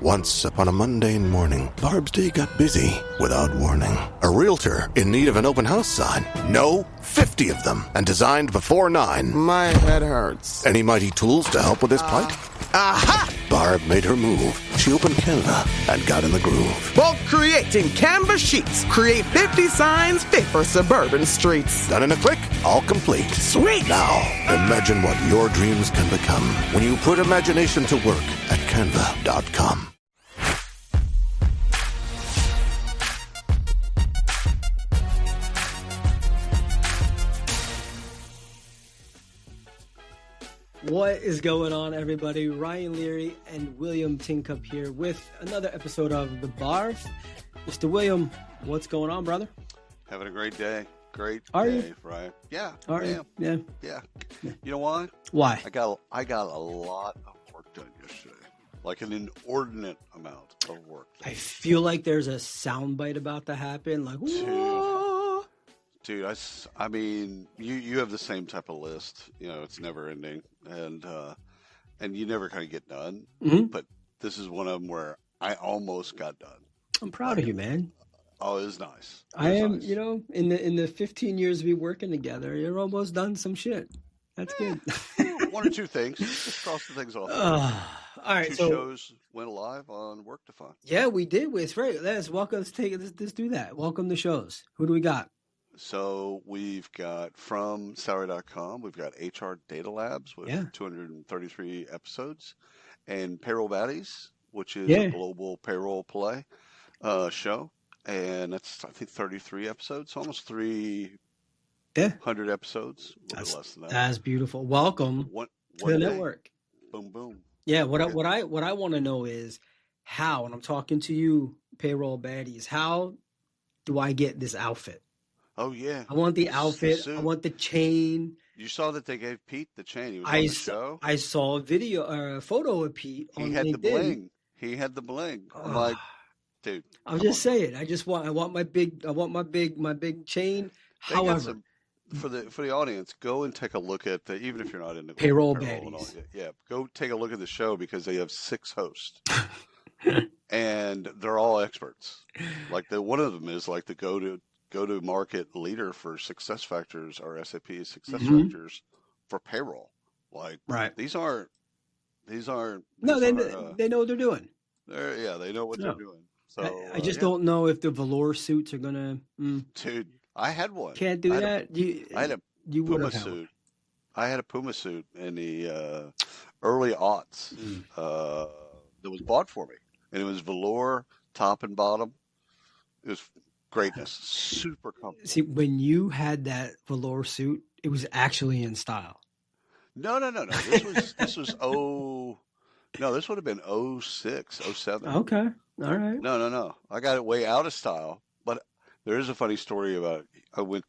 Once upon a mundane morning, Barb's day got busy without warning. A realtor in need of an open house sign. No, 50 of them, and designed before 9. My head hurts. Any mighty tools to help with this plight? Aha! Barb made her move. She opened Canva and got in the groove. Bulk creating Canva sheets. Create 50 signs fit for suburban streets. Done in a click, all complete. Sweet! Now, imagine what your dreams can become when you put imagination to work at Canva.com. What is going on, everybody? Ryan Leary and William Tincup here with another episode of The Barf. Mr. William, what's going on, brother? Having a great day. Great Are day, you? Ryan. Yeah. Are you? Yeah. Yeah. You know why? Why? I got a lot of work done yesterday. Like an inordinate amount of work done. I feel like there's a soundbite about to happen. Like, whoa. Dude, I mean, you have the same type of list. You know, it's never ending, and you never kind of get done. Mm-hmm. But this is one of them where I almost got done. I'm proud of you, man. Oh, it was nice. I am, you know, in the 15 years we've working together, you're almost done some shit. That's good. One or two things. Just cross the things off. All right, Two so shows went live on Work to Fun. yeah, we did. It's right. Let's do that. Welcome the shows. Who do we got? So we've got from salary.com, we've got HR Data Labs with 233 episodes, and Payroll Baddies, which is a global payroll play show. And that's, I think, 33 episodes, almost 300 episodes, a little bit less than that. That's beautiful. Welcome to the network. Boom, boom. Yeah, what I want to know is how, and I'm talking to you, Payroll Baddies, how do I get this outfit? Oh, yeah. I want the outfit. I want the chain. You saw that they gave Pete the chain. He was on the show. I saw a photo of Pete. He had the bling. He had the bling. I'm like, dude. I'm just saying. I want my big chain. However, for the audience, go and take a look at even if you're not into Payroll Baddies. Yeah, go take a look at the show because they have 6 hosts. And they're all experts. Like one of them is like the go-to-market leader for SuccessFactors or SAP SuccessFactors for payroll. Like, these aren't. No, they know what they're doing. They know what they're doing. So I just don't know if the velour suits are gonna. Dude, I had one. Can't do that. I had a Puma suit. I had a Puma suit in the early aughts that was bought for me, and it was velour top and bottom. It was greatness, super comfortable. See, when you had that velour suit, it was actually in style. No. This would have been 06, 07. Okay, all right. No. I got it way out of style. But there is a funny story about I was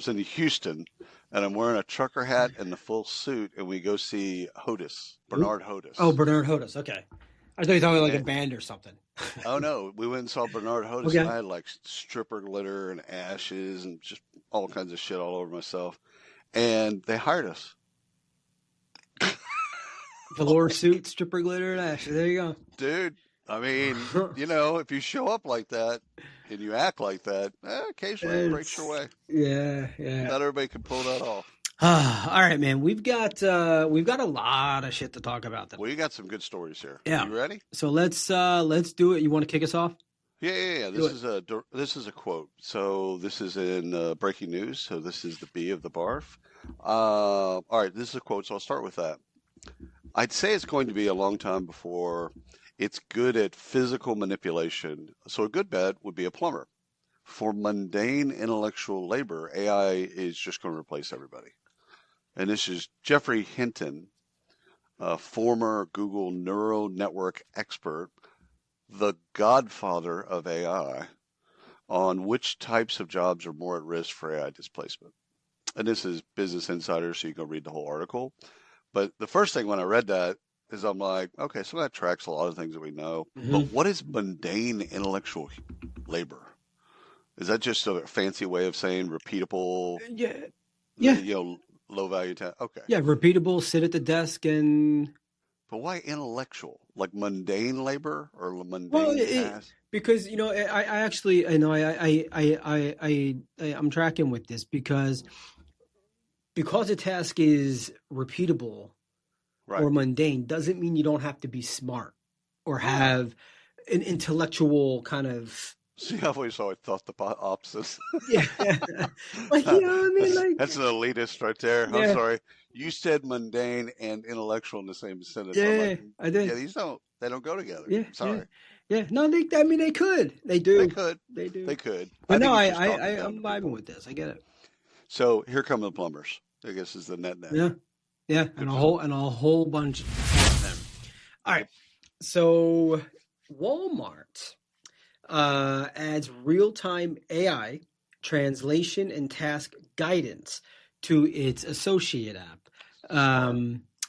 in Houston, and I'm wearing a trucker hat and the full suit, and we go see Bernard Hodis. Oh, Bernard Hodis. Okay. I thought you were talking like a band or something. Oh, no. We went and saw Bernard Hodis. Okay. And I had like stripper glitter and ashes and just all kinds of shit all over myself. And they hired us. Velour suit, stripper glitter, and ashes. There you go. Dude, I mean, you know, if you show up like that and you act like that, occasionally it breaks your way. Yeah. Not everybody can pull that off. All right, man. We've got a lot of shit to talk about today. Well, you got some good stories here. Yeah. You ready? So let's do it. You want to kick us off? Yeah. This is a quote. So this is in breaking news. So this is the B of the barf. All right, this is a quote. So I'll start with that. I'd say it's going to be a long time before it's good at physical manipulation. So a good bet would be a plumber. For mundane intellectual labor, AI is just going to replace everybody. And this is Jeffrey Hinton, a former Google neural network expert, the godfather of AI, on which types of jobs are more at risk for AI displacement. And this is Business Insider, so you can read the whole article. But the first thing when I read that is I'm like, okay, so that tracks a lot of things that we know. Mm-hmm. But what is mundane intellectual labor? Is that just a fancy way of saying repeatable? Yeah. You know, low value. Okay. Yeah, repeatable. Sit at the desk and But why intellectual? Like mundane labor or mundane Well, tasks? because I actually I'm tracking with this because a task is repeatable Right. or mundane doesn't mean you don't have to be smart or have an intellectual kind of See, I've always thought the opposite. yeah, like I mean, like That's an elitist right there. I'm yeah, sorry. You said mundane and intellectual in the same sentence. I'm yeah, like, I did, yeah, they don't go together. yeah, I'm sorry. yeah. No, I mean, they could, they They do, could. they do, They could. but I no, think he's just talking down I'm to vibing people. with this. I get it. So here come the plumbers. I guess is the net. Yeah, yeah, Good and for them. a whole bunch of them. All right, so Walmart adds real-time AI translation and task guidance to its associate app.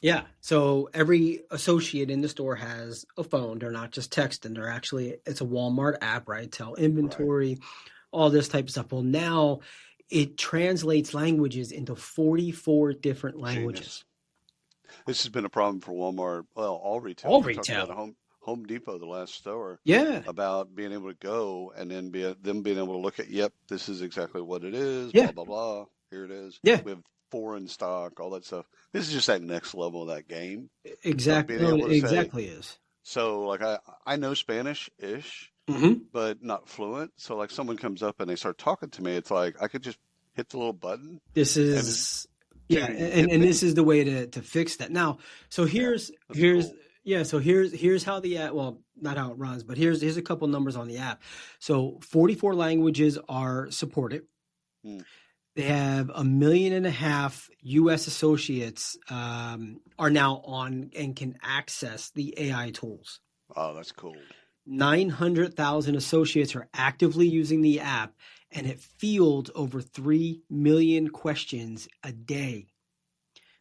Yeah, so every associate in the store has a phone. They're not just texting. It's a Walmart app, right? Tell inventory, all this type of stuff. Well, now it translates languages into 44 different languages. Genius. This has been a problem for Walmart. Well, all retail. All We talked retail. about Home Depot, the last store, Yeah, about being able to go and then them being able to look at, yep, this is exactly what it is, yeah, blah, blah, blah. Here it is. yeah, We have four in stock, all that stuff. This is just that next level of that game of exactly. being No, able it to say, exactly is. so like I know Spanish-ish, Mm-hmm. but not fluent. So like someone comes up and they start talking to me, it's like I could just hit the little button This and is yeah, dude, and this is the way to fix that. Now, so here's that's cool. yeah, so here's how the app, well, not how it runs, but here's a couple numbers on the app. So 44 languages are supported. Hmm. They have 1.5 million U.S. associates are now on and can access the AI tools. Oh, that's cool. 900,000 associates are actively using the app, and it fields over 3 million questions a day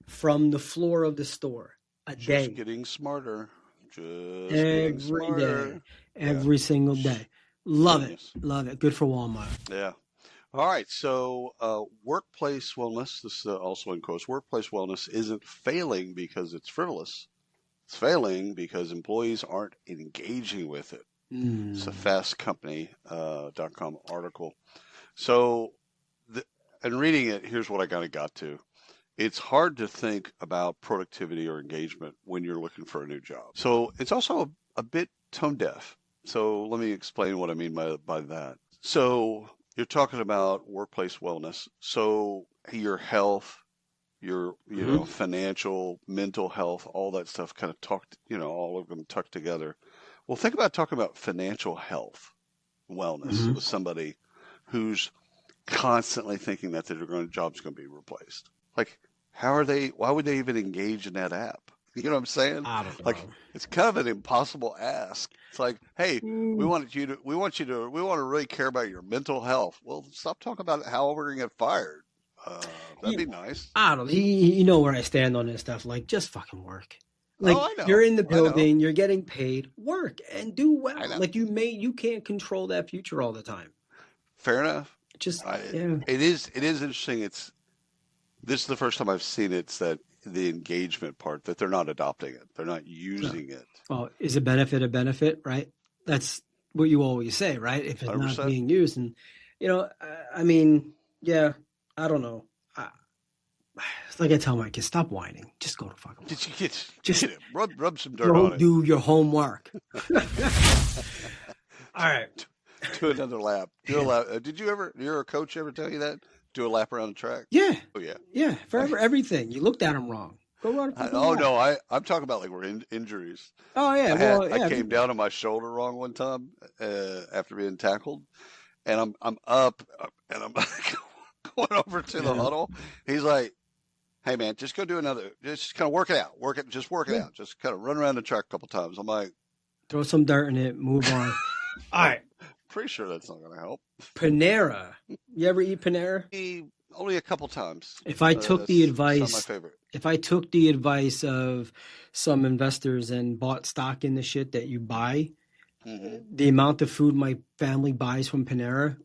from the floor of the store. Just getting smarter. Just getting Every smarter. day, every single day. Love Genius. it. Love it. Good for Walmart. Yeah. All right. So, workplace wellness, this also in quotes, workplace wellness isn't failing because it's frivolous. It's failing because employees aren't engaging with it. It's a fastcompany.com article. So, and reading it, here's what I kind of got to. It's hard to think about productivity or engagement when you're looking for a new job. So it's also a bit tone deaf. So let me explain what I mean by that. So you're talking about workplace wellness. So your health, your financial, mental health, all that stuff kind of all of them tucked together. Well, think about talking about financial health, wellness with somebody who's constantly thinking that their job's going to be replaced. Like, why would they even engage in that app? You know what I'm saying? I don't know. Like, it's kind of an impossible ask. It's like, hey, we want to really care about your mental health. Well, stop talking about how we're going to get fired. That'd be nice. I don't know. You know where I stand on this stuff. Like, just fucking work. Like, I know. you're in the building, you're getting paid, work and do well. I know. Like, you can't control that future all the time. Fair enough. Just, It is interesting. This is the first time I've seen it's that the engagement part, that they're not adopting it. They're not using it. Well, is a benefit, right? That's what you always say, right? If it's 100%. not being used. And, I mean, yeah, I don't know. It's like I tell my kids, stop whining. Just go to fucking work. Did you get Just it? Rub some dirt on it. do your homework. All right. Do another lap. Do a lap. Did your coach ever tell you that? Do a lap around the track? Yeah. Oh, yeah. Yeah. Forever, everything. You looked at them wrong. Go run. No, I'm talking about like injuries. Oh, yeah. I came down on my shoulder wrong one time after being tackled, and I'm up and I'm going over to the huddle. He's like, "Hey man, just go do another. Just kind of work it out. Just work it out. Just kind of run around the track a couple times." I'm like, throw some dirt in it. Move on. All right. Pretty sure that's not going to help. Panera. You ever eat Panera? Only a couple times. If I took the advice, not my favorite. If I took the advice of some investors and bought stock in the shit that you buy, the amount of food my family buys from Panera,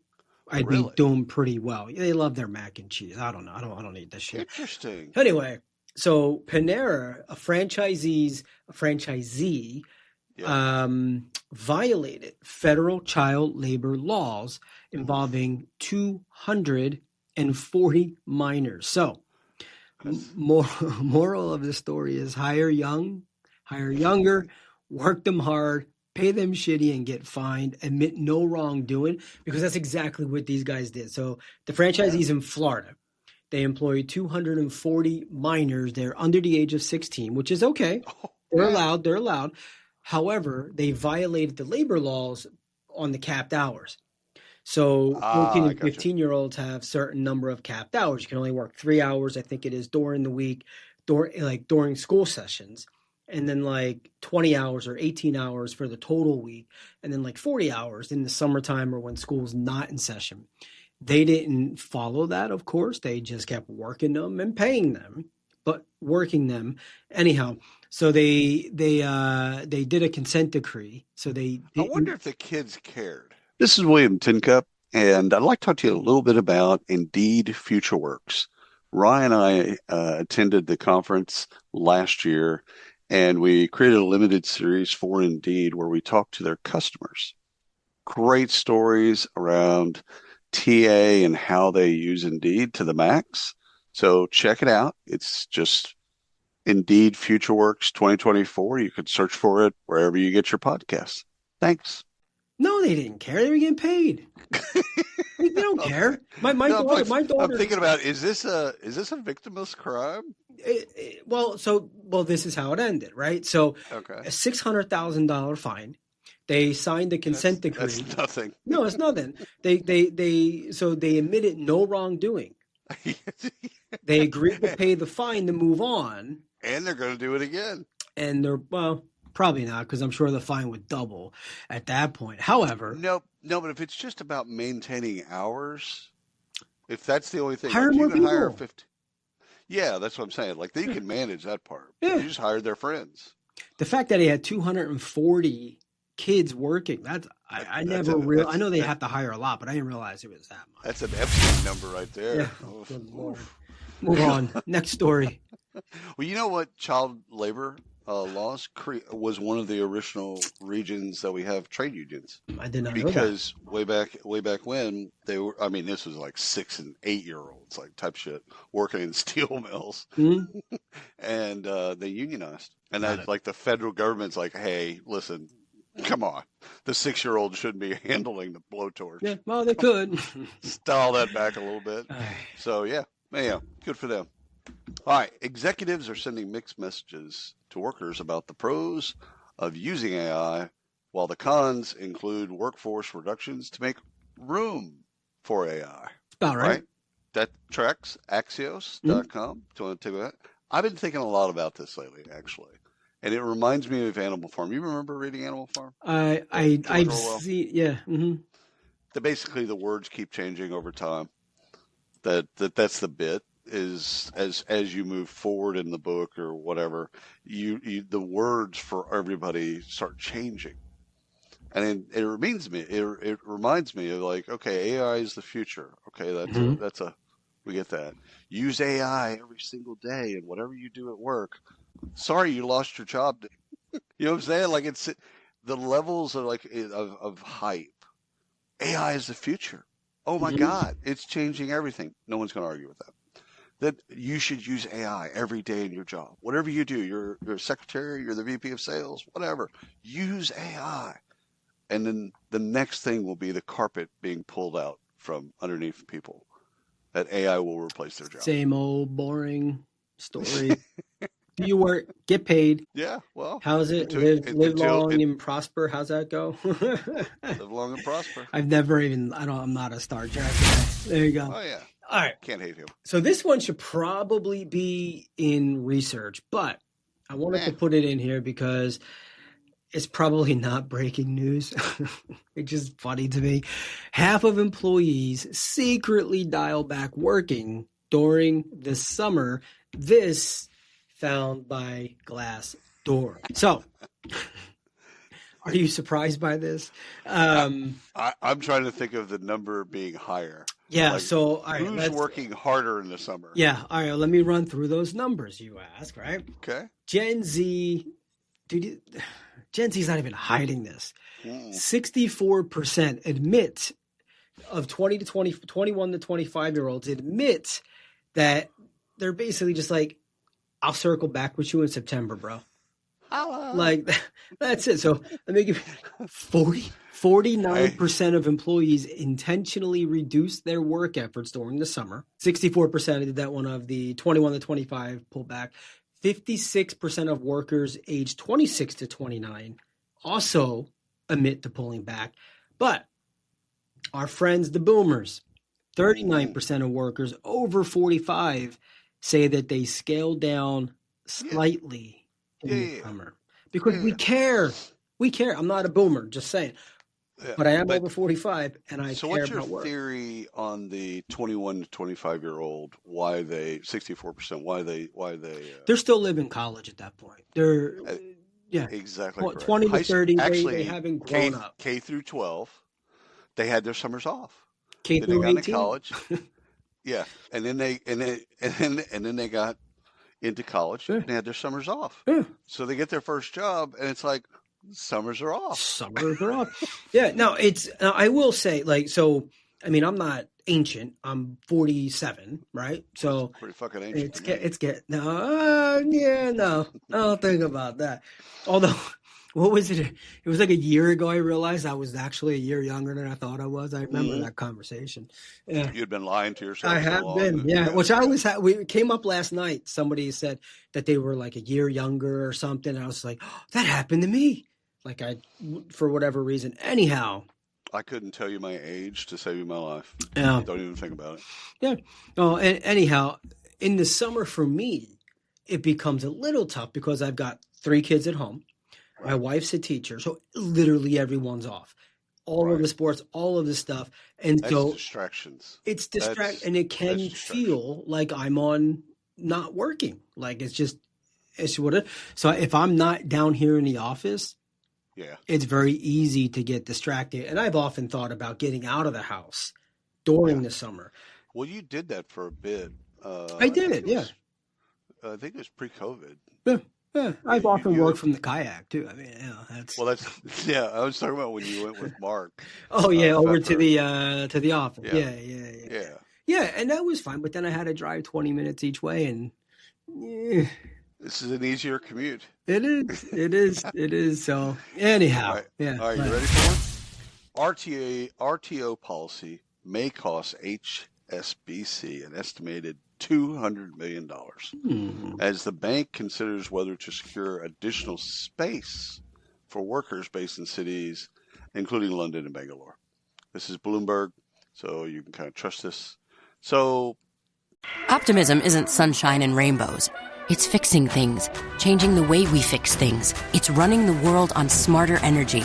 I'd be doing pretty well. They love their mac and cheese. I don't know. I don't eat this shit. Interesting. Anyway, So Panera, a franchisee Yeah. violated federal child labor laws involving 240 minors. So That's moral of the story is hire younger, work them hard, pay them shitty and get fined, admit no wrongdoing, because that's exactly what these guys did. So the yeah. franchisees in Florida, they employed 240 minors. They're under the age of 16, which is okay. Oh, They're yeah. allowed. They're allowed. However, they violated the labor laws on the capped hours. So 14 I and got you. 15-year-olds have certain number of capped hours. You can only work 3 hours, I think it is, during the week, during school sessions, and then like 20 hours or 18 hours for the total week, and then like 40 hours in the summertime or when school's not in session. They didn't follow that, of course. They just kept working them and paying them, but working them anyhow. So they did a consent decree. So they I didn't. wonder if the kids cared. This is William Tincup, and I'd like to talk to you a little bit about Indeed FutureWorks. Ryan and I attended the conference last year, and we created a limited series for Indeed where we talked to their customers. Great stories around TA and how they use Indeed to the max. So check it out. It's just Indeed FutureWorks 2024. You could search for it wherever you get your podcasts. Thanks. No, they didn't care. They were getting paid. They don't care. My No, daughter. I'm thinking about is this a victimless crime? Well, this is how it ended, right? So, Okay, a $600,000 fine. They signed a consent decree. that's nothing. No, it's nothing. They admitted no wrongdoing. They agreed to pay the fine to move on, And they're going to do it again. and probably not, because I'm sure the fine would double at that point. However, No, but if it's just about maintaining hours, if that's the only thing, hire like you more can hire people. 50. Yeah, that's what I'm saying. Like they can manage that part. Yeah. You just hired their friends. The fact that he had 240 kids working, I never real. I know they have to hire a lot, but I didn't realize it was that much. That's an Epstein number right there. Yeah. Oof, Good oof. Lord. Move on. Next story. Well, you know what? Child labor laws was one of the original regions that we have trade unions. I did not know that. Because way back when they were, I mean, this was like 6 and 8 year olds, like type shit, working in steel mills, Mhm. and they unionized. And Got that, it. like the federal government's like, hey, listen, come on, the 6-year-old shouldn't be handling the blowtorch. Yeah, well, they could. Dial that back a little bit. Ay. So yeah, good for them. All right, executives are sending mixed messages to workers about the pros of using AI, while the cons include workforce reductions to make room for AI. About right. Right? That tracks Axios.com. Do you want to take that? I've been thinking a lot about this lately, actually. And it reminds me of Animal Farm. You remember reading Animal Farm? I've Orwell? seen, yeah. Mm-hmm. Basically, the words keep changing over time. That's the bit. Is as you move forward in the book or whatever, you the words for everybody start changing, and it reminds me of like, okay, AI is the future. Okay, that's a we get that. Use AI every single day and whatever you do at work. Sorry, you lost your job. You know what I'm saying? Like it's the levels of like of hype. AI is the future. Oh my God, it's changing everything. No one's going to argue with that. That you should use AI every day in your job. Whatever you do, you're a secretary, you're the VP of sales, whatever. Use AI. And then the next thing will be the carpet being pulled out from underneath people. That AI will replace their job. Same old boring story. Do you work, get paid? Yeah, well. How's it? Live long and prosper. How's that go? Live long and prosper. I'm not a Star Trek guy. There you go. Oh, yeah. All right. Can't hate him. So this one should probably be in research, but I wanted to put it in here because it's probably not breaking news. It's just funny to me. Half of employees secretly dial back working during the summer. This found by Glassdoor. So, are you surprised by this? I'm trying to think of the number being higher. Yeah. Like, So, all right, who's working harder in the summer? Yeah. All right. Let me run through those numbers you ask, right? Okay. Gen Z, dude, Gen Z's not even hiding this. 64% admit of 21 to 25-year-olds admit that they're basically just like, I'll circle back with you in September, bro. Like, that's it. So let me give you 49% of employees intentionally reduce their work efforts during the summer. 64% did that one of the 21 to 25 pullback. 56% of workers aged 26 to 29 also admit to pulling back. But our friends, the boomers, 39% of workers over 45 say that they scaled down slightly in the summer because we care. We care. I'm not a boomer, just saying. But I am over 45 and I so care what's your about work. theory on the 21 to 25-year-old, why they 64%, why they they're still living college at that point. They're exactly correct. 20 to 30, actually, they haven't grown up. K through 12, they had their summers off. K then through they got 18? into college. Yeah. And then they got into college and they had their summers off. Yeah. So they get their first job and it's like summers are off. Summers are off. Yeah. No, I will say, like, so, I mean, I'm not ancient. I'm 47, right? So that's pretty fucking ancient. no, I don't think about that. Although, what was it? It was like a year ago I realized I was actually a year younger than I thought I was. I remember that conversation. Yeah. You'd been lying to yourself. I have been, yeah. Which I always had. We came up last night. Somebody said that they were like a year younger or something. I was like, oh, that happened to me. Like for whatever reason. Anyhow. I couldn't tell you my age to save you my life. Yeah. Don't even think about it. Yeah. Oh, and anyhow, in the summer for me, it becomes a little tough because I've got 3 kids at home. My wife's a teacher, so literally everyone's off. All of the sports, all of the stuff, and That's so distractions. It's and it can feel like I'm on not working. Like it's what it. So if I'm not down here in the office, it's very easy to get distracted. And I've often thought about getting out of the house during the summer. Well, you did that for a bit. I did, I think it was pre-COVID. Yeah. Yeah, I've often worked from the kayak too. I mean, that's. Well, that's I was talking about when you went with Mark. Oh yeah, over to the office. Yeah, and that was fine. But then I had to drive 20 minutes each way, and this is an easier commute. It is. So anyhow, all right, you ready for one? RTO policy may cost HSBC an estimated $200 million as the bank considers whether to secure additional space for workers based in cities, including London and Bangalore. This is Bloomberg, so you can kind of trust this. So, optimism isn't sunshine and rainbows. It's fixing things, changing the way we fix things. It's running the world on smarter energy.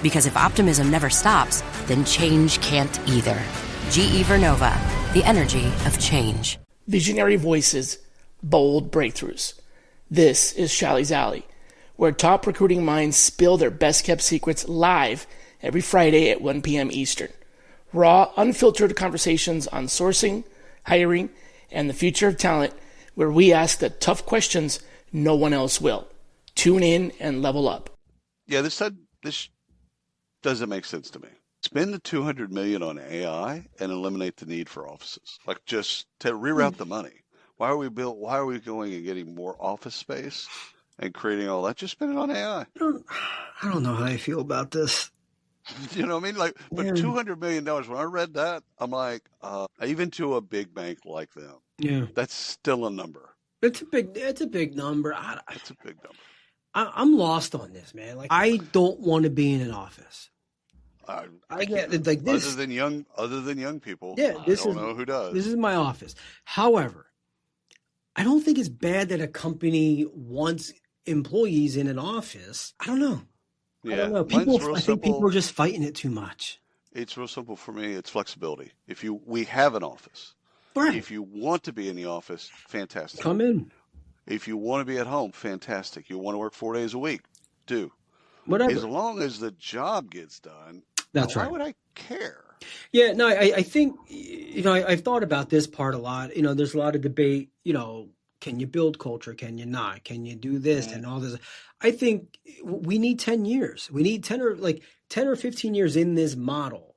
Because if optimism never stops, then change can't either. GE Vernova, the energy of change. Visionary voices, bold breakthroughs. This is Shally's Alley, where top recruiting minds spill their best-kept secrets live every Friday at 1 p.m. Eastern. Raw, unfiltered conversations on sourcing, hiring, and the future of talent, where we ask the tough questions no one else will. Tune in and level up. Yeah, this doesn't make sense to me. Spend the $200 million on AI and eliminate the need for offices. Like just to reroute the money. Why are we going and getting more office space and creating all that? Just spend it on AI. I don't know how I feel about this. You know what I mean? Like, but $200 million. When I read that, I'm like, even to a big bank like them, that's still a number. It's a big number. It's a big number. I'm lost on this, man. Like, I don't want to be in an office. I get it like this. Other than young people. Yeah, I don't know who does. This is my office. However, I don't think it's bad that a company wants employees in an office. I don't know. Yeah, I don't know. I think people are just fighting it too much. It's real simple for me. It's flexibility. We have an office. Right. If you want to be in the office, fantastic. Come in. If you want to be at home, fantastic. You want to work 4 days a week, do. Whatever. As long as the job gets done, That's Why right. would I care? Yeah, no, I think, I've thought about this part a lot. There's a lot of debate, can you build culture? Can you not? Can you do this and all this? I think we need 10 years. We need 10 or 15 years in this model.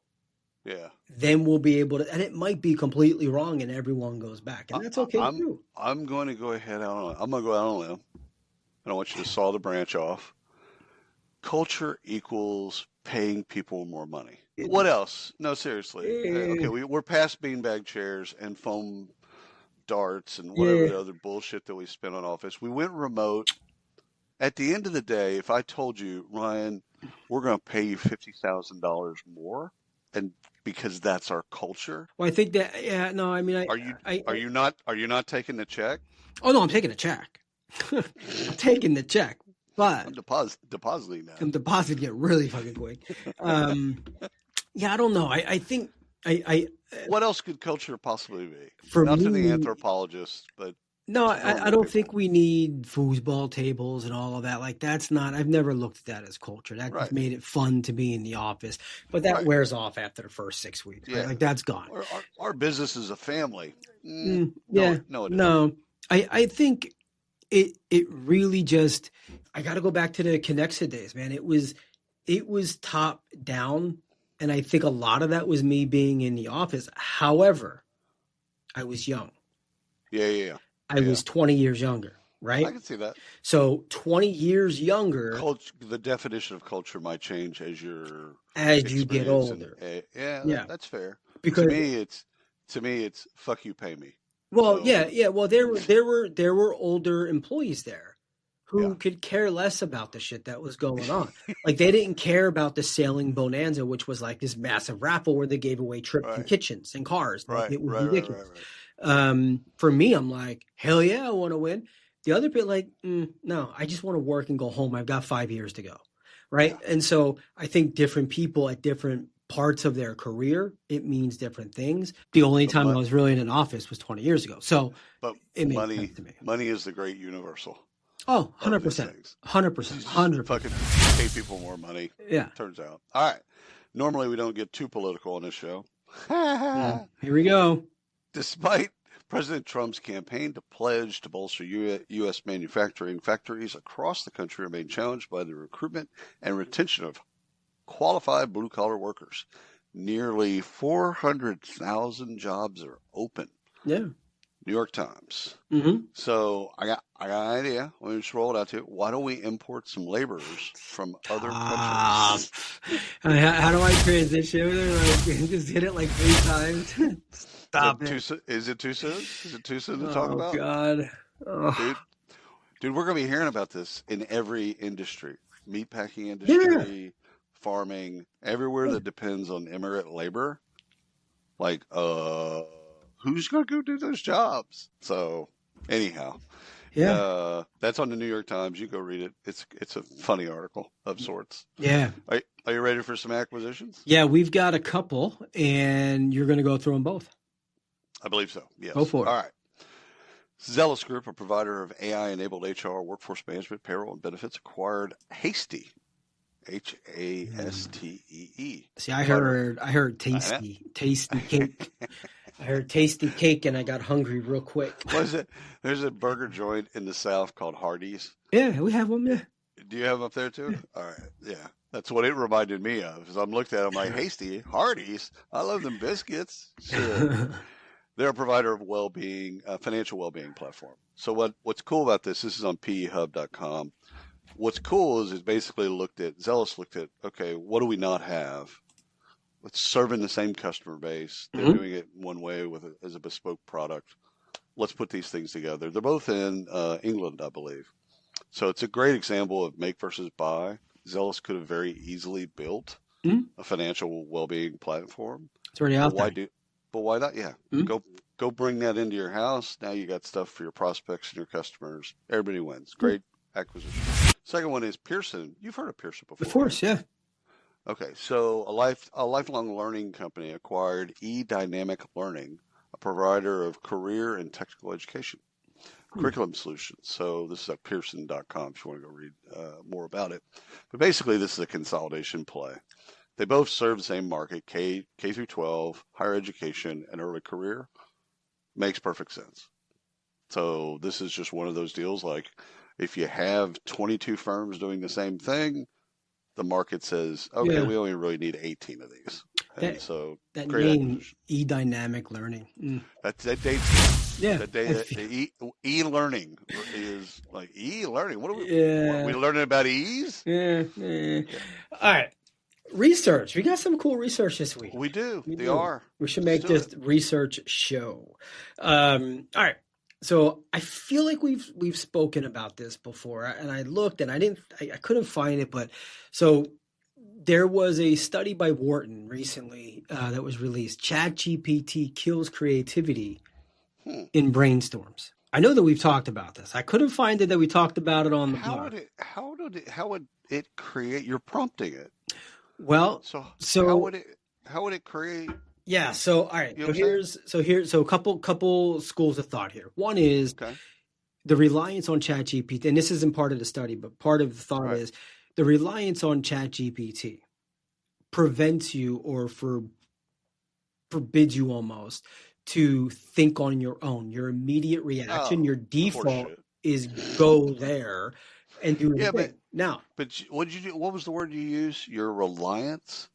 Yeah. Then we'll be able to, and it might be completely wrong and everyone goes back. And that's okay too. I'm going to go ahead out I'm going to go out on a limb. I don't want you to saw the branch off. Culture equals paying people more money. What else? No, seriously. Okay, we're past beanbag chairs and foam darts and whatever the other bullshit that we spent on office. We went remote. At the end of the day, if I told you, Ryan, we're going to pay you $50,000 more, and because that's our culture. Well, I think that, no, I mean, are you not taking the check? Oh no, I'm taking a check. I'm taking the check. But I'm depositing now. I'm depositing it really fucking quick. Yeah, I don't know. I think what else could culture possibly be? For Not me, to the anthropologist, but no, I don't think we need foosball tables and all of that. Like that's not. I've never looked at that as culture. That just made it fun to be in the office, but that wears off after the first 6 weeks. Yeah, right? Like that's gone. Our business is a family. Yeah, no, I think it really just. I got to go back to the Connexa days, man. It was top down. And I think a lot of that was me being in the office. However, I was young. Yeah. I was 20 years younger, right? I can see that. So 20 years younger. The definition of culture might change as you get older. That's fair. Because to me, it's fuck you, pay me. Well, yeah. Well, there were older employees there who could care less about the shit that was going on. Like they didn't care about the sailing bonanza, which was like this massive raffle where they gave away trips and kitchens and cars. Like, it was ridiculous. Right. For me, I'm like, hell yeah, I want to win. The other bit, like, no, I just want to work and go home. I've got 5 years to go. Right. Yeah. And so I think different people at different parts of their career, it means different things. The only time I was really in an office was 20 years ago. So it made sense to me. Money is the great universal. Oh, 100%. 100%. Fucking pay people more money. Yeah. Turns out. All right. Normally we don't get too political on this show. Here we go. Despite President Trump's campaign to pledge to bolster U.S. manufacturing, factories across the country remain challenged by the recruitment and retention of qualified blue-collar workers. Nearly 400,000 jobs are open. Yeah. New York Times. Mm-hmm. So I got an idea. Let me just roll it out to you. Why don't we import some laborers from other countries? How do I transition? Like, just hit it like 3 times. Stop it. Is it too soon? Is it too soon to talk about? Oh, God. Oh. Dude, we're going to be hearing about this in every industry. Meatpacking industry, farming, everywhere that depends on immigrant labor. Like, who's going to go do those jobs? So, anyhow, that's on the New York Times. You go read it. It's a funny article of sorts. Yeah. Are you ready for some acquisitions? Yeah, we've got a couple, and you're going to go through them both. I believe so. Yes. Go for it. All right. Zealous Group, a provider of AI-enabled HR, workforce management, payroll, and benefits, acquired Hasty. Hastee. See, I heard tasty cake. I heard tasty cake, and I got hungry real quick. What is it? There's a burger joint in the South called Hardee's. Yeah, we have them. Yeah. Do you have them up there too? All right. Yeah, that's what it reminded me of. As I'm looked at it, I'm like, Hasty, Hardee's. I love them biscuits. Sure. They're a provider of well-being, financial well-being platform. So what's cool about this is on pehub.com. What's cool is basically Zealous looked at, okay, what do we not have? It's serving the same customer base. They're doing it one way as a bespoke product. Let's put these things together. They're both in England, I believe. So it's a great example of make versus buy. Zealous could have very easily built a financial well-being platform. It's already out there. But why not? Yeah. Go bring that into your house. Now you got stuff for your prospects and your customers. Everybody wins. Great acquisition. Second one is Pearson. You've heard of Pearson before. Of course, yeah. Okay, so a lifelong learning company acquired eDynamic Learning, a provider of career and technical education curriculum solutions. So this is at Pearson.com if you want to go read more about it. But basically, this is a consolidation play. They both serve the same market, K through 12, higher education, and early career. Makes perfect sense. So this is just one of those deals like if you have 22 firms doing the same thing, the market says, okay, we only really need 18 of these. And so that great name, acquisition. E-dynamic learning. That dates. Yeah. E-learning is like e-learning. What are we learning about ease? Yeah. All right. Research. We got some cool research this week. We do. We should make this research show. All right. So I feel like we've spoken about this before, and I looked and I couldn't find it, but so there was a study by Wharton recently that was released. ChatGPT kills creativity in brainstorms. I know that we've talked about this. I couldn't find it that we talked about it on the blog. How would it create? You're prompting it. Well, so how would it create? Yeah. So, all right. So a couple schools of thought here. One is the reliance on ChatGPT, and this isn't part of the study, but part of the thought is the reliance on ChatGPT prevents you or forbids you almost to think on your own. Your immediate reaction, your default is go there and do the thing. But what did you do? What was the word you used? Your reliance.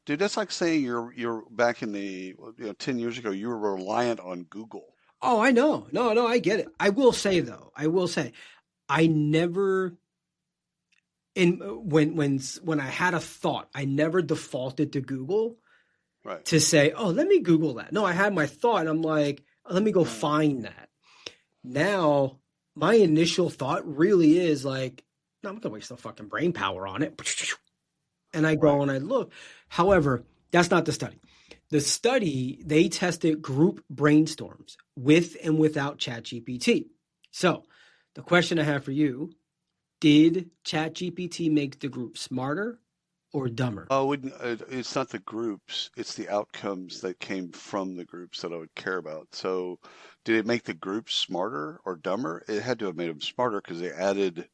Dude, that's like saying you're back in the 10 years ago, you were reliant on Google. Oh, I know. No, I get it. I will say I never when I had a thought, I never defaulted to Google to say, oh, let me Google that. No, I had my thought and I'm like, let me go find that. Now, my initial thought really is like, no, I'm not gonna waste no fucking brain power on it. And I go and I look. However, that's not the study. The study, they tested group brainstorms with and without ChatGPT. So the question I have for you, did ChatGPT make the group smarter or dumber? Oh, it's not the groups. It's the outcomes that came from the groups that I would care about. So did it make the groups smarter or dumber? It had to have made them smarter because they added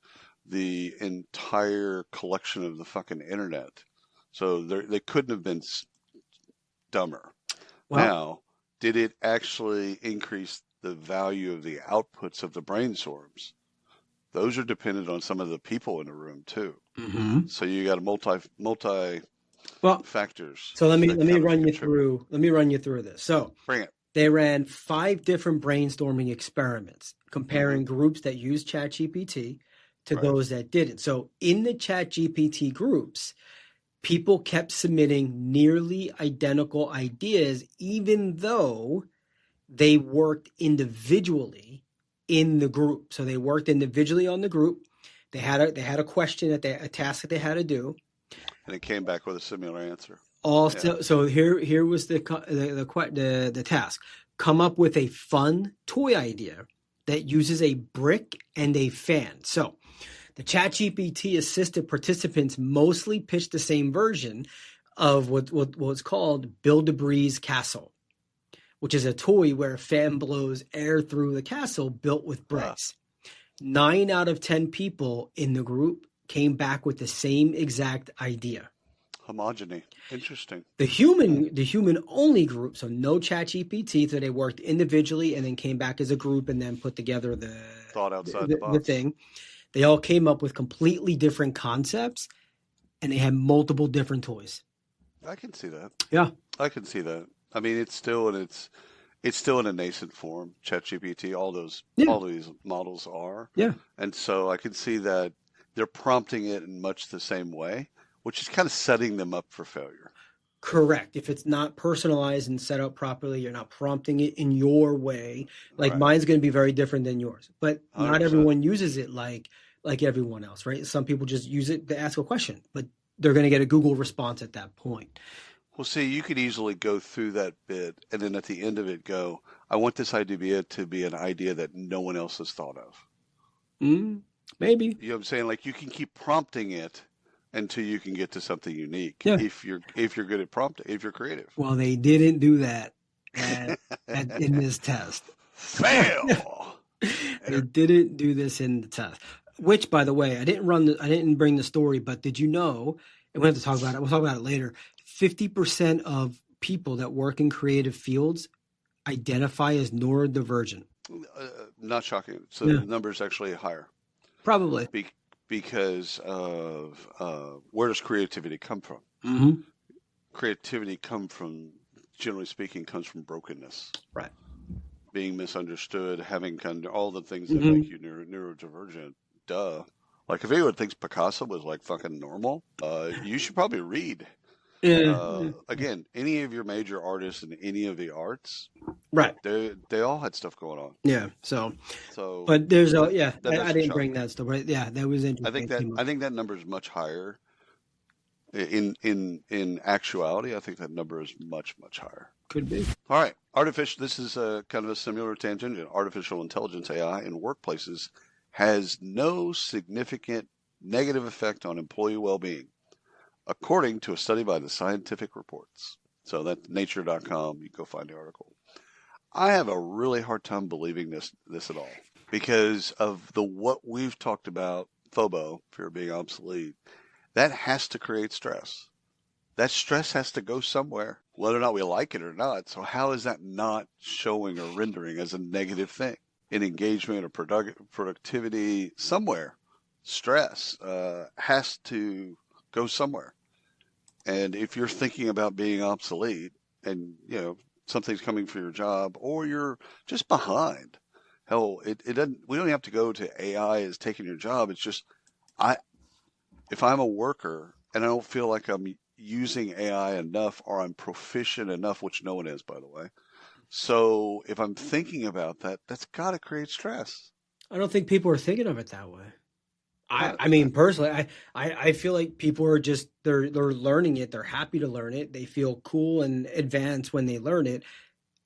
the entire collection of the fucking internet. So they couldn't have been dumber. Well, now, did it actually increase the value of the outputs of the brainstorms? Those are dependent on some of the people in the room too. Mm-hmm. So you got a multi factors. So let me run you through. Let me run you through this. So bring it. They ran 5 different brainstorming experiments comparing groups that used ChatGPT to those that didn't. So in the ChatGPT groups, people kept submitting nearly identical ideas, even though they worked individually in the group. So they worked individually on the group. They had a question a task that they had to do, and it came back with a similar answer. So here was the task: come up with a fun toy idea that uses a brick and a fan. So the ChatGPT assisted participants mostly pitched the same version of what was called Build-A-Breeze Castle, which is a toy where a fan blows air through the castle built with bricks. 9 out of 10 people in the group came back with the same exact idea. Homogeny. Interesting. The human only group, so no ChatGPT, so they worked individually and then came back as a group and then put together the thought outside the box. The thing. They all came up with completely different concepts and they had multiple different toys. I can see that. Yeah. I can see that. I mean, it's still in a nascent form. ChatGPT, all these models are. Yeah. And so I can see that they're prompting it in much the same way, which is kind of setting them up for failure. Correct. If it's not personalized and set up properly, you're not prompting it in your way. Like mine's going to be very different than yours, but not 100%. Everyone uses it like everyone else, right? Some people just use it to ask a question, but they're going to get a Google response at that point. Well, see, you could easily go through that bit and then at the end of it go, I want this idea to be an idea that no one else has thought of. Maybe. You know what I'm saying? Like you can keep prompting it until you can get to something unique. Yeah. If you're good at prompting, if you're creative. Well, they didn't do that in this test. Fail. They didn't do this in the test. Which, by the way, I didn't bring the story, but did you know? And we have to talk about it. We'll talk about it later. 50% of people that work in creative fields identify as neurodivergent. Not shocking. So Yeah. the number is actually higher. Probably. Because of where does creativity come from? Mm-hmm. Creativity generally speaking, comes from brokenness. Right. Being misunderstood, having all the things that Mm-hmm. make you neurodivergent. Duh. Like if anyone thinks Picasso was like fucking normal, you should probably read. Yeah. Again, any of your major artists in any of the arts, Right. they all had stuff going on. Yeah. So but there's that I didn't shock. bring that stuff, but yeah, that was interesting. I think that number is much higher. In actuality, I think that number is much, much higher. Could be. All right. This is kind of a similar tangent. Artificial intelligence, AI, in workplaces has no significant negative effect on employee well-being, according to a study by the Scientific Reports. So that's nature.com. You can go find the article. I have a really hard time believing this at all because of what we've talked about, FOBO, fear of being obsolete. That has to create stress. That stress has to go somewhere, whether or not we like it or not. So how is that not showing or rendering as a negative thing in engagement or productivity somewhere? Stress has to go somewhere. And if you're thinking about being obsolete and, something's coming for your job or you're just behind, hell, it doesn't, we don't have to go to AI is taking your job. It's just, if I'm a worker and I don't feel like I'm using AI enough or I'm proficient enough, which no one is, by the way. So if I'm thinking about that, that's got to create stress. I don't think people are thinking of it that way. I mean, personally, I feel like people are just, they're learning it. They're happy to learn it. They feel cool and advanced when they learn it,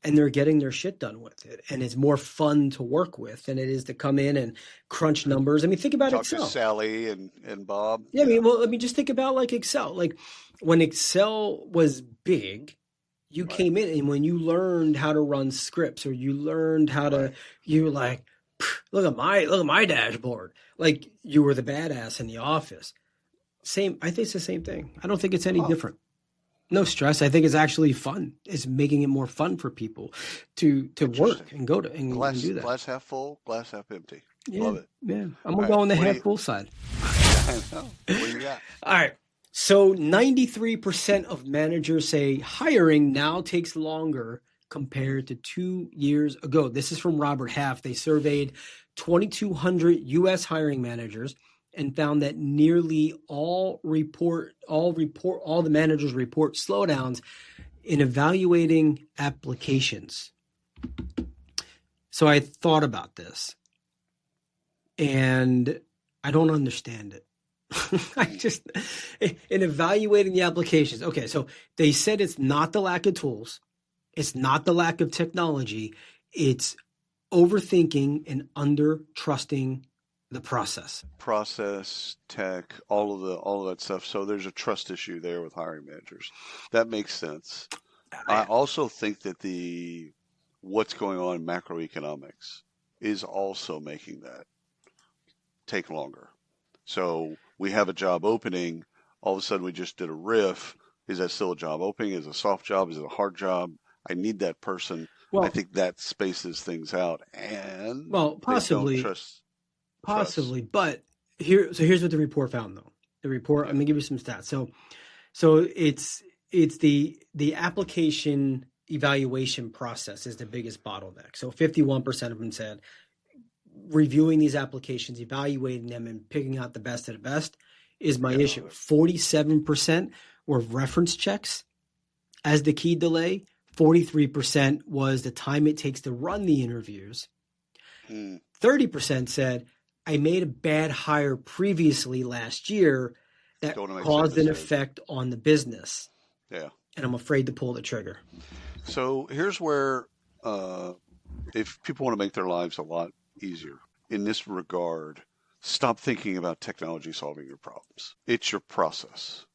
and they're getting their shit done with it. And it's more fun to work with than it is to come in and crunch numbers. I mean, think about Talk Excel. to Sally and Bob. Yeah, I mean, well, let me just think about like Excel. Like when Excel was big, you came in and when you learned how to run scripts or you learned how to, you were like, look at my dashboard. Like you were the badass in the office. I think it's the same thing. I don't think it's any different. No stress. I think it's actually fun. It's making it more fun for people to work and go to and do that. Glass half full, glass half empty. Yeah, Love it. Yeah, I'm gonna go on the half full side. I know. What do you got? All right. So 93% of managers say hiring now takes longer compared to 2 years ago. This is from Robert Half. They surveyed 2,200 U.S. hiring managers and found that nearly all the managers report slowdowns in evaluating applications. So I thought about this and I don't understand it. In evaluating the applications. Okay, so they said it's not the lack of tools. It's not the lack of technology. It's overthinking and under trusting the process. Process, tech, all of that stuff. So there's a trust issue there with hiring managers. That makes sense. I also think that what's going on in macroeconomics is also making that take longer. So we have a job opening. All of a sudden we just did a riff. Is that still a job opening? Is it a soft job? Is it a hard job? I need that person. Well, I think that spaces things out. And possibly. Possibly, but here's what the report found though. The report, I'm gonna give you some stats. So it's the application evaluation process is the biggest bottleneck. So 51% of them said reviewing these applications, evaluating them, and picking out the best of the best is my issue. 47% were reference checks as the key delay. 43% was the time it takes to run the interviews. 30% said, I made a bad hire previously last year that caused an effect on the business. Yeah. And I'm afraid to pull the trigger. So here's where, if people want to make their lives a lot easier in this regard, stop thinking about technology solving your problems. It's your process.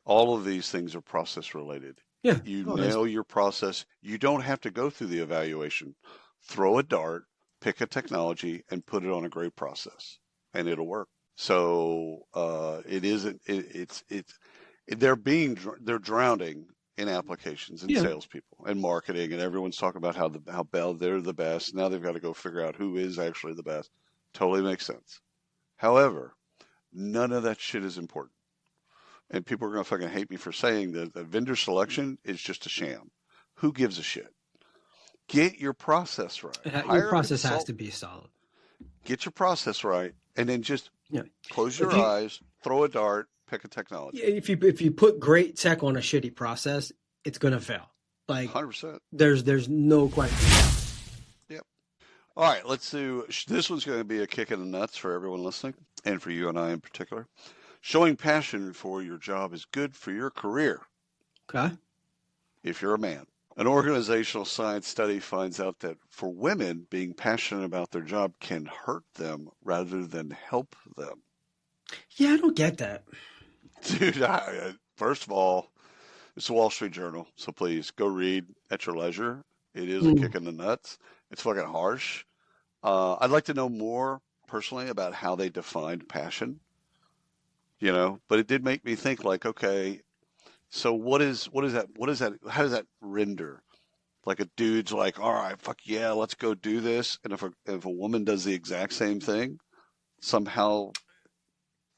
All of these things are process related. Yeah. You nail your process. You don't have to go through the evaluation. Throw a dart, pick a technology, and put it on a great process, and it'll work. So it's they're drowning in applications and Yeah. salespeople and marketing, and everyone's talking about how they're the best. Now they've got to go figure out who is actually the best. Totally makes sense. However, none of that shit is important. And people are going to fucking hate me for saying that vendor selection is just a sham. Who gives a shit? Get your process right. Your process has to be solid. Get your process right, and then just close your eyes, throw a dart, pick a technology. If you put great tech on a shitty process, it's going to fail. Like 100%. There's no question. Yep. All right, let's do. This one's going to be a kick in the nuts for everyone listening, and for you and I in particular. Showing passion for your job is good for your career. Okay. If you're a man. An organizational science study finds out that for women, being passionate about their job can hurt them rather than help them. Yeah, I don't get that. Dude, first of all, it's the Wall Street Journal, so please go read at your leisure. It is a kick in the nuts. It's fucking harsh. I'd like to know more personally about how they defined passion. You know, but it did make me think like, okay, so what is that? How does that render? Like a dude's like, all right, fuck yeah, let's go do this. And if a woman does the exact same thing, somehow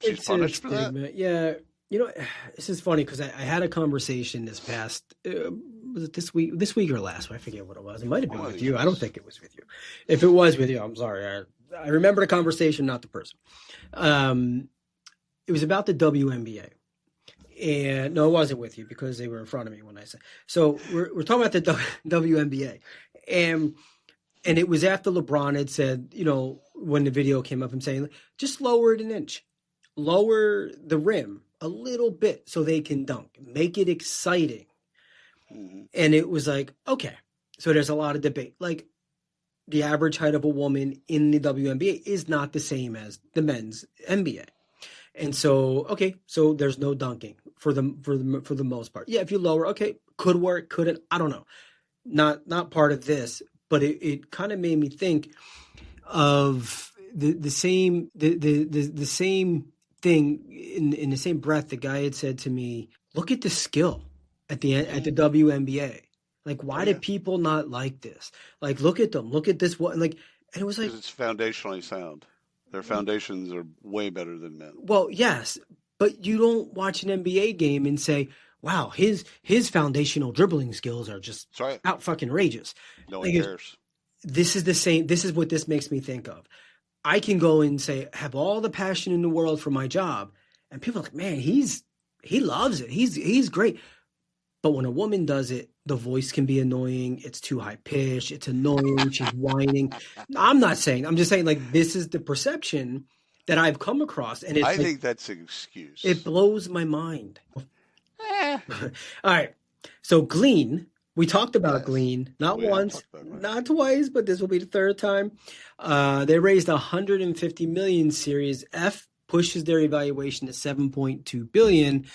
she's punished for that? Yeah. You know, this is funny because I had a conversation this past, was it this week or last week? I forget what it was. It might have been with you. I don't think it was with you. If it was with you, I'm sorry. I remember the conversation, not the person. It was about the WNBA. And no, it wasn't with you because they were in front of me when I said. So we're talking about the WNBA. And it was after LeBron had said, you know, when the video came up and saying, just lower it an inch. Lower the rim a little bit so they can dunk. Make it exciting. Mm-hmm. And it was like, okay. So there's a lot of debate. Like the average height of a woman in the WNBA is not the same as the men's NBA. And so, okay, so there's no dunking for the most part. Yeah, if you lower, okay, could work, couldn't, I don't know. Not part of this, but it kind of made me think of the same thing in the same breath. The guy had said to me, "Look at the skill at the WNBA. Like, why do people not like this? Like, look at them. Look at this one. Like, and it was like because it's foundationally sound. Their foundations are way better than men. Well, yes, but you don't watch an NBA game and say, "Wow, his foundational dribbling skills are just out fucking outrageous." No one cares. This is the same. This is what this makes me think of. I can go and say, have all the passion in the world for my job, and people are like, "Man, he loves it. He's great." But when a woman does it, the voice can be annoying. It's too high pitched. It's annoying. She's whining. I'm not saying. I'm just saying like this is the perception that I've come across, and I think that's an excuse. It blows my mind. All right. So Glean, we talked about Glean not once, not twice, but this will be the third time. They raised $150 million. Series F pushes their evaluation to $7.2 billion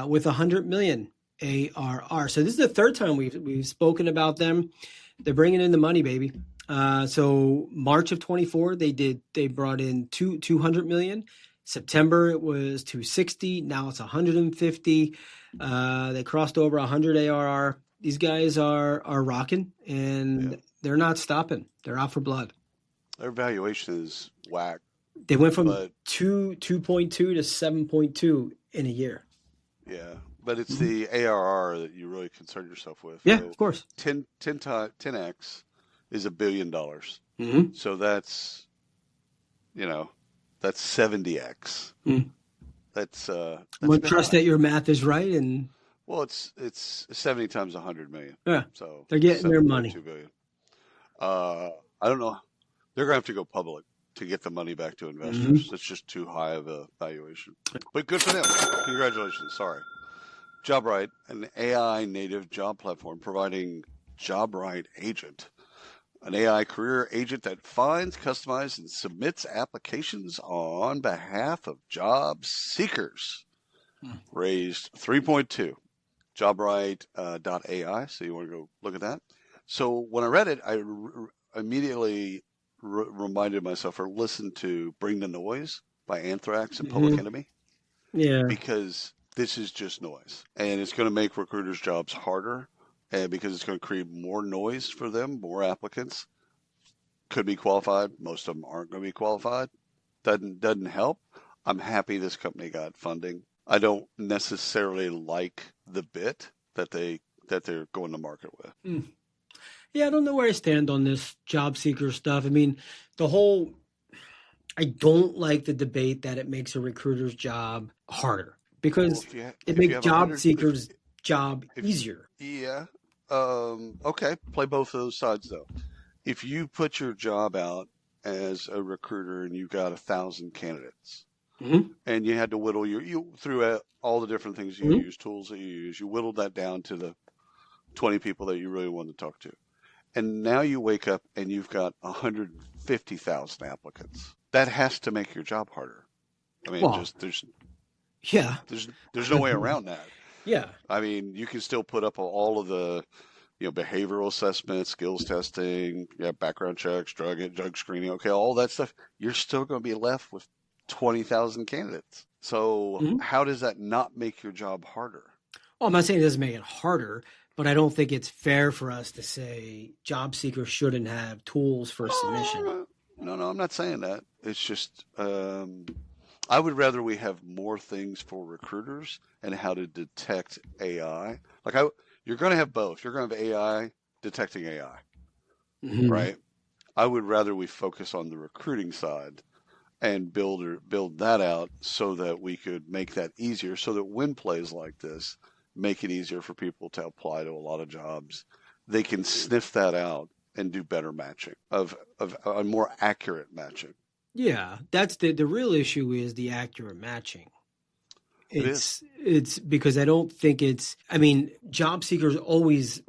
with $100 million. ARR. So this is the third time we've spoken about them. They're bringing in the money, baby. So March of 24, they brought in 200 million. September it was 260. Now it's 150. They crossed over 100 ARR. These guys are rocking, and they're not stopping. They're out for blood. Their valuation is whack. They went from 2.2 to 7.2 in a year. Yeah. But it's the ARR that you really concern yourself with. Yeah, so of course. 10x is $1 billion. Mm-hmm. So that's 70x. Mm. That's well, trust that your math is right, and well, it's 70 times 100 million. Yeah, so they're getting their money. $2 billion. I don't know. They're gonna have to go public to get the money back to investors. Mm-hmm. It's just too high of a valuation. But good for them. Congratulations. Sorry. JobRight, an AI native job platform providing JobRight Agent, an AI career agent that finds, customizes, and submits applications on behalf of job seekers. Raised 3.2. JobRight.ai. So you want to go look at that. So when I read it, I immediately reminded myself or listened to Bring the Noise by Anthrax and Public Enemy. Yeah. Because this is just noise, and it's going to make recruiters' jobs harder, and because it's going to create more noise for them, more applicants could be qualified. Most of them aren't going to be qualified. Doesn't help. I'm happy this company got funding. I don't necessarily like the bit that they're going to market with. Yeah, I don't know where I stand on this job seeker stuff. I mean, I don't like the debate that it makes a recruiter's job harder because it makes job seekers' job easier. Yeah. Okay. Play both of those sides though. If you put your job out as a recruiter and you got 1,000 candidates, and you had to whittle you threw out all the different things you use, tools that you use, you whittled that down to the 20 people that you really wanted to talk to. And now you wake up and you've got 150,000 applicants. That has to make your job harder. I mean, there's no way around that. Yeah. I mean, you can still put up all of the, behavioral assessments, skills testing, background checks, drug screening. Okay, all that stuff. You're still going to be left with 20,000 candidates. So how does that not make your job harder? Well, I'm not saying it doesn't make it harder, but I don't think it's fair for us to say job seekers shouldn't have tools for submission. No, I'm not saying that. It's just I would rather we have more things for recruiters and how to detect AI. You're going to have both. You're going to have AI detecting AI, right? I would rather we focus on the recruiting side and build that out so that we could make that easier, so that when plays like this make it easier for people to apply to a lot of jobs, they can sniff that out and do better matching of a more accurate matching. Yeah, that's the real issue is the accurate matching. It's because I don't think job seekers always,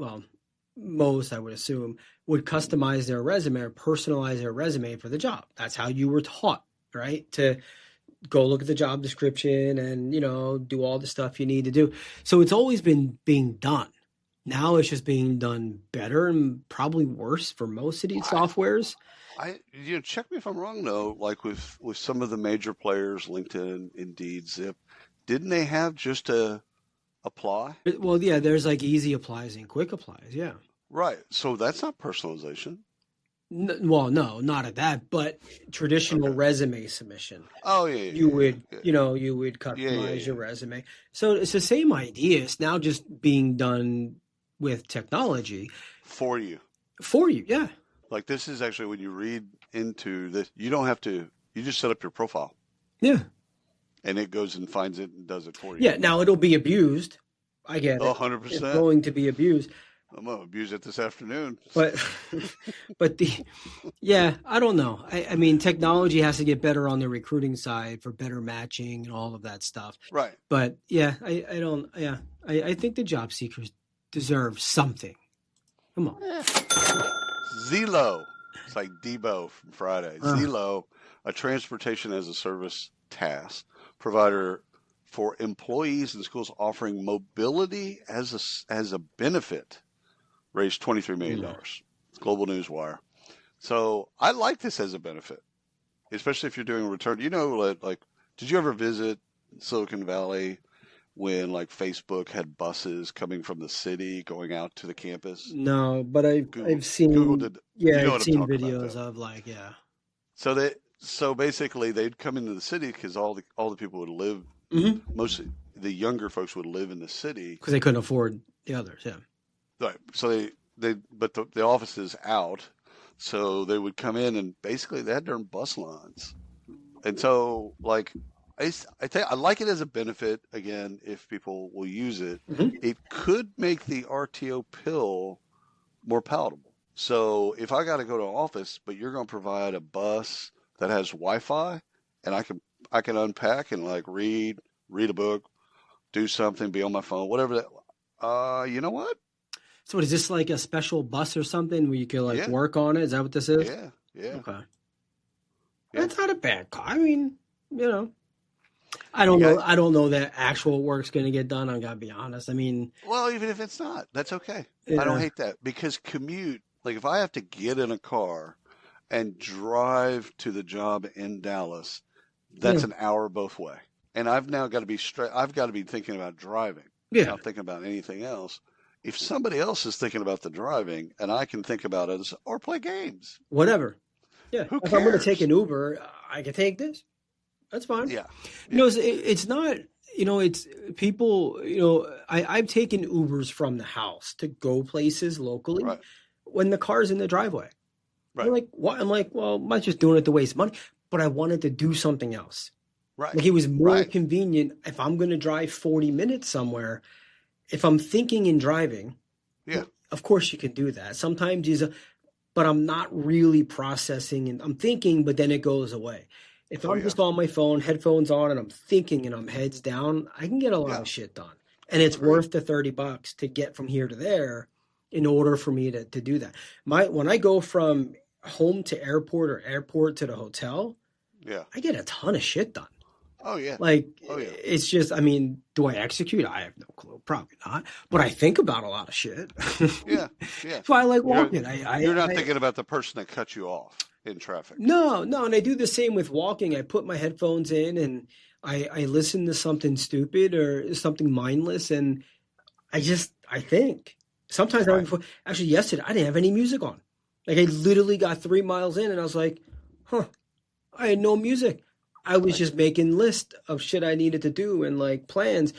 most I would assume, would customize their resume or personalize their resume for the job. That's how you were taught, right? To go look at the job description and, do all the stuff you need to do. So it's always been being done. Now it's just being done better and probably worse for most of these softwares. Check me if I'm wrong though. Like with some of the major players, LinkedIn, Indeed, Zip, didn't they have just a apply? Well, yeah, there's like easy applies and quick applies. Yeah. Right. So that's not personalization. No, not at that, but traditional resume submission. Oh yeah. You would customize your resume. So it's the same idea. It's now just being done with technology for you. Yeah. Like this is actually when you read into this, you don't have to. You just set up your profile. Yeah. And it goes and finds it and does it for you. Yeah. Now it'll be abused. I get it. 100%. It's going to be abused. I'm going to abuse it this afternoon. But I don't know. I mean, technology has to get better on the recruiting side for better matching and all of that stuff. Right. But I think the job seekers deserve something. Come on. Zillow. It's like Debo from Friday. Zillow, a transportation as a service task provider for employees in schools offering mobility as a benefit, raised $23 million. Global News Wire. So I like this as a benefit, especially if you're doing a return. Did you ever visit Silicon Valley when like Facebook had buses coming from the city going out to the campus? No, but I've seen videos of So basically they'd come into the city because all the people would live, mostly the younger folks would live in the city because they couldn't afford the others. Yeah. Right. So but the office is out, so they would come in and basically they had their own bus lines, and so like I like it as a benefit. Again, if people will use it, it could make the RTO pill more palatable. So if I got to go to an office, but you're going to provide a bus that has Wi-Fi, and I can unpack and like read a book, do something, be on my phone, whatever that. You know what? So is this like a special bus or something where you can work on it? Is that what this is? Yeah. Okay. Yeah. That's not a bad car. I mean, I don't know. I don't know that actual work's going to get done. I got to be honest. I mean, well, even if it's not, that's okay. Yeah. I don't hate that because commute. Like if I have to get in a car and drive to the job in Dallas, that's an hour both way. and I've now got to be I've got to be thinking about driving, not thinking about anything else. If somebody else is thinking about the driving, and I can think about it or play games, whatever. Yeah. Who If I'm going to cares? take an Uber, I can take this. That's fine. Yeah. You know, it's not, you know, it's people, you know, I've taken Ubers from the house to go places locally Right. when the car's in the driveway. Right. I'm like, what? I'm like, well, I'm not just doing it to waste money, but I wanted to do something else. Right. Like it was more Right. convenient if I'm going to drive 40 minutes somewhere. If I'm thinking and driving, Yeah. of course you can do that. Sometimes but I'm not really processing and I'm thinking, but then it goes away. If I'm just on my phone, headphones on, and I'm thinking and I'm heads down, I can get a lot of shit done. And it's worth the $30 to get from here to there in order for me to do that. When I go from home to airport or airport to the hotel, I get a ton of shit done. Oh, yeah. Like, Oh, yeah. it's just, I mean, do I execute? I have no clue. Probably not. But I think about a lot of shit. Yeah. So I like walking. You're not thinking about the person that cut you off in traffic. No. And I do the same with walking. I put my headphones in and I listen to something stupid or something mindless. And I think. Sometimes, actually, yesterday, I didn't have any music on. Like, I literally got 3 miles in and I was like, I had no music. I was just making lists of shit I needed to do and like plans.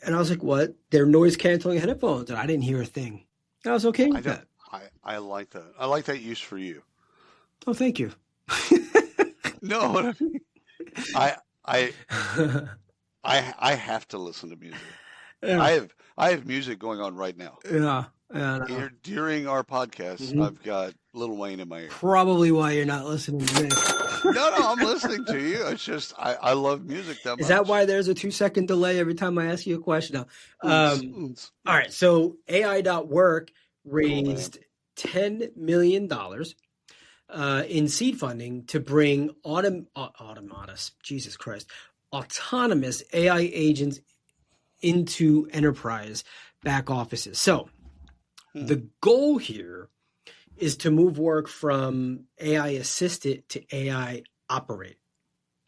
And I was like, what? They're noise canceling headphones. And I didn't hear a thing. I was okay with that. I like that. I like that use for you. Oh, thank you. No, what I mean, I have to listen to music. Yeah. I have music going on right now. Yeah. During our podcast, I've got Lil Wayne in my ear. Probably why you're not listening to me. No, I'm listening to you. It's just I love music that much. Is that why there's a 2-second delay every time I ask you a question? Now, all right. So AI.work raised $10 million in seed funding to bring autonomous AI agents into enterprise back offices. So the goal here is to move work from AI assisted to AI operate.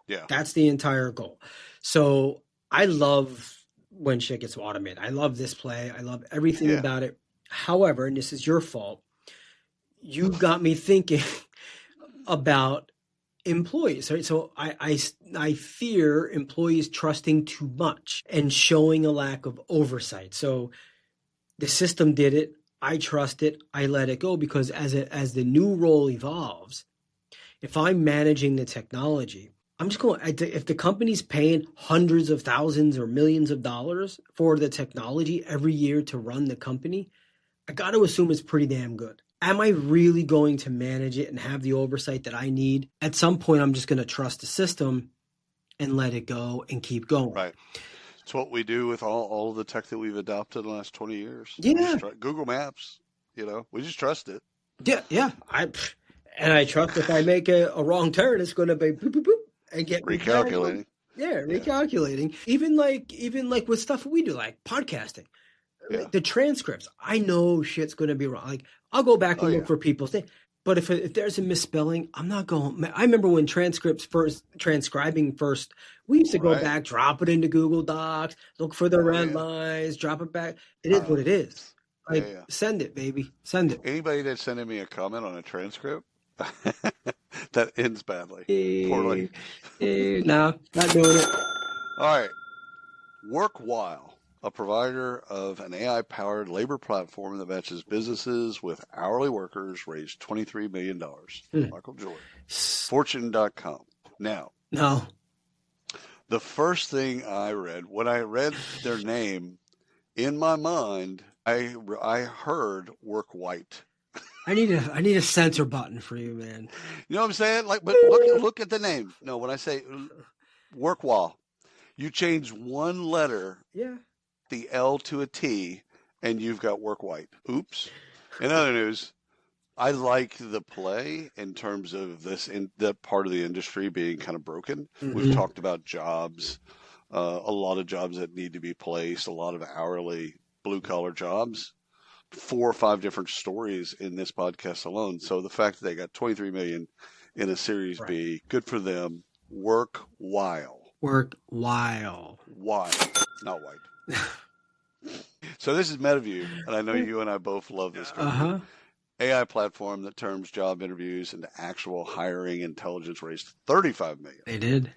Yeah. That's the entire goal. So I love when shit gets automated. I love this play. I love everything about it. However, and this is your fault, you got me thinking about employees. Right? So I fear employees trusting too much and showing a lack of oversight. So the system did it. I trust it. I let it go because as the new role evolves, if I'm managing the technology, I'm just going, if the company's paying hundreds of thousands or millions of dollars for the technology every year to run the company, I got to assume it's pretty damn good. Am I really going to manage it and have the oversight that I need? At some point, I'm just going to trust the system and let it go and keep going. Right. It's what we do with all of the tech that we've adopted in the last 20 years. Yeah. Google Maps, we just trust it. Yeah. I trust if I make a wrong turn, it's going to be boop, boop, boop, and get recalculating. Recalculating. Even like with stuff we do, like podcasting, the transcripts. I know shit's going to be wrong. Like I'll go back and look for people's things. But if there's a misspelling, I'm not going. I remember when transcribing first, we used to go back, drop it into Google Docs, look for the red lines, drop it back. It is what it is. Like, send it, baby. Send it. Anybody that's sending me a comment on a transcript, that ends badly. Poorly. No, not doing it. All right. Workwhile, a provider of an AI-powered labor platform that matches businesses with hourly workers, raised $23 million. Michael Jordan. Fortune.com. Now, no. The first thing I read, when I read their name, in my mind, I heard work white. I need a censor button for you, man. You know what I'm saying? Like, but look at the name. No, when I say Workwhile, you change one letter, the L to a T, and you've got work white. Oops. In other news, I like the play in terms of this in that part of the industry being kind of broken. We've talked about jobs, a lot of jobs that need to be placed, a lot of hourly blue collar jobs. 4 or 5 different stories in this podcast alone. So the fact that they got 23 million in a Series B, good for them. Workwhile. Work while. Why? Not white. So this is MetaView, and I know you and I both love this company. AI platform that turns job interviews into actual hiring intelligence raised $35 million. They did.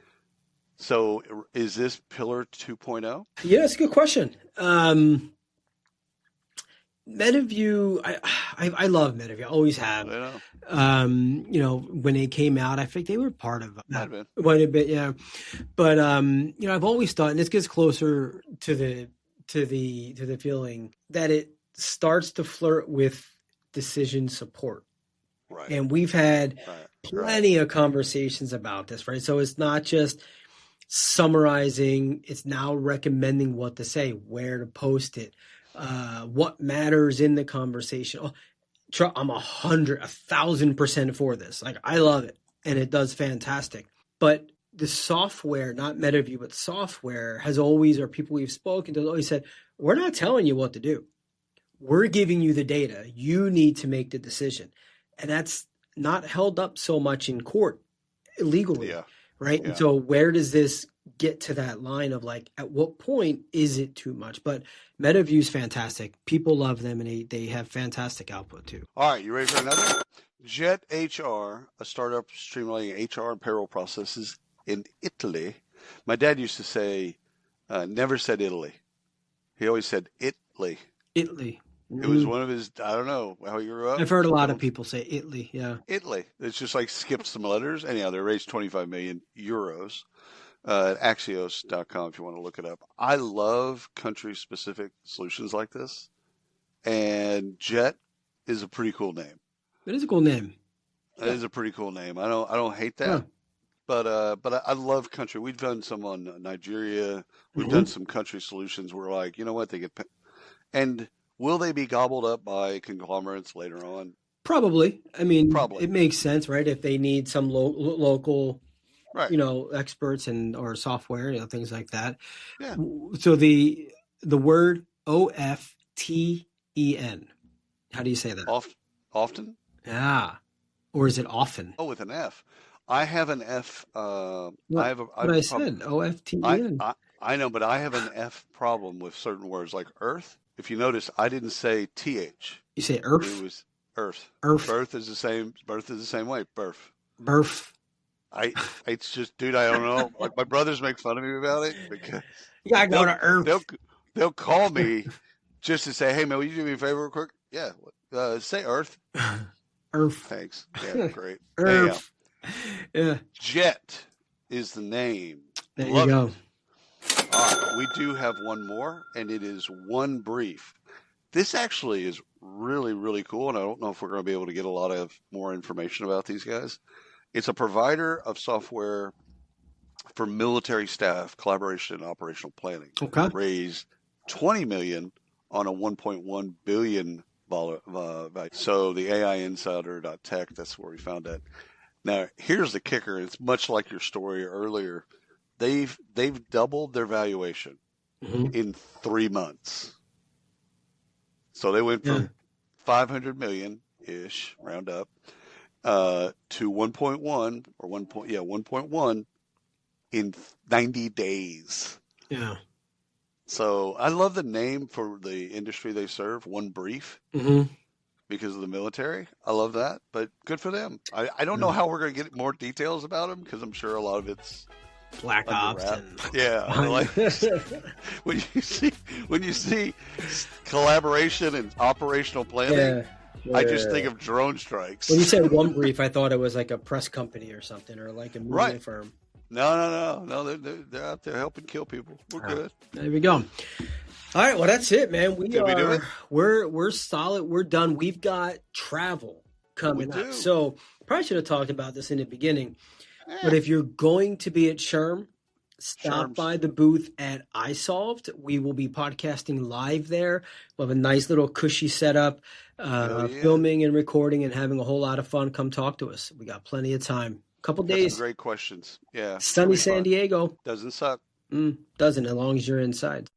So is this Pillar 2.0? Yeah, that's a good question. MetaView, I love MetaView. I always have. I know. You know, when they came out, I think they were part of Might have quite a bit, yeah. But you know, I've always thought, and this gets closer to the feeling that it starts to flirt with decision support. Right. And we've had plenty of conversations about this, right? So it's not just summarizing, it's now recommending what to say, where to post it, what matters in the conversation. Oh, I'm 1,000% for this. Like, I love it, and it does fantastic. But the software, not MetaView, but software has always, or people we've spoken to, always said, we're not telling you what to do. We're giving you the data. You need to make the decision. And that's not held up so much in court legally, right? Yeah. And so where does this get to that line of like, at what point is it too much? But MetaView is fantastic. People love them, and they have fantastic output too. All right, you ready for another? Jet HR, a startup streamlining HR and payroll processes in Italy. My dad used to say, never said Italy. He always said Italy. Italy. It was one of his, I don't know how you grew up. I've heard a lot of people say Italy, yeah. Italy. It's just like skipped some letters. Anyhow, they raised 25 million euros at Axios.com if you want to look it up. I love country-specific solutions like this. And Jet is a pretty cool name. It is a cool name. It is a pretty cool name. I don't hate that. Yeah. But I love country. We've done some on Nigeria. We've done some country solutions where, like, you know what, they get and will they be gobbled up by conglomerates later on? Probably. I mean, Probably. It makes sense, right? If they need some local, right, you know, experts or software, you know, things like that. Yeah. So the word OFTEN, how do you say that? Often? Yeah. Or is it often? Oh, with an F. I have an F. I said OFTEN. I know, but I have an F problem with certain words like earth. If you notice, I didn't say TH. You say earth? It was earth. Earth. Birth is the same way. Birth. It's just, dude, I don't know. Like, my brothers make fun of me about it because you gotta go to earth. They'll call me just to say, hey man, will you do me a favor real quick? Yeah. Say earth. Earth. Thanks. Yeah, great. Earth. Yeah. Jet is the name. There Love you go. it. All right, we do have one more, and it is One Brief. This actually is really, really cool, and I don't know if we're going to be able to get a lot of more information about these guys. It's a provider of software for military staff, collaboration, and operational planning. Okay. Raised $20 million on a $1.1 billion value. So the AIinsider.tech, that's where we found that. Now, here's the kicker. It's much like your story earlier. They've doubled their valuation in 3 months. So they went from 500 million ish, round up, to 1.1 or 1.1 in 90 days. Yeah. So I love the name for the industry they serve, One Brief, because of the military. I love that, but good for them. I don't know how we're going to get more details about them because I'm sure a lot of it's Black Ops and like when you see collaboration and operational planning, I just think of drone strikes. When you said One Brief, I thought it was like a press company or something, or like a media firm. No. They're out there helping kill people. We're good. There we go. All right, well that's it, man. We're solid. We're done. We've got travel coming up. So probably should have talked about this in the beginning. But if you're going to be at SHRM, stop by the booth at iSolved. We will be podcasting live there. We'll have a nice little cushy setup, filming and recording and having a whole lot of fun. Come talk to us. We got plenty of time. Couple days. Some great questions. Yeah. Sunny San Diego. Doesn't suck. Doesn't, as long as you're inside.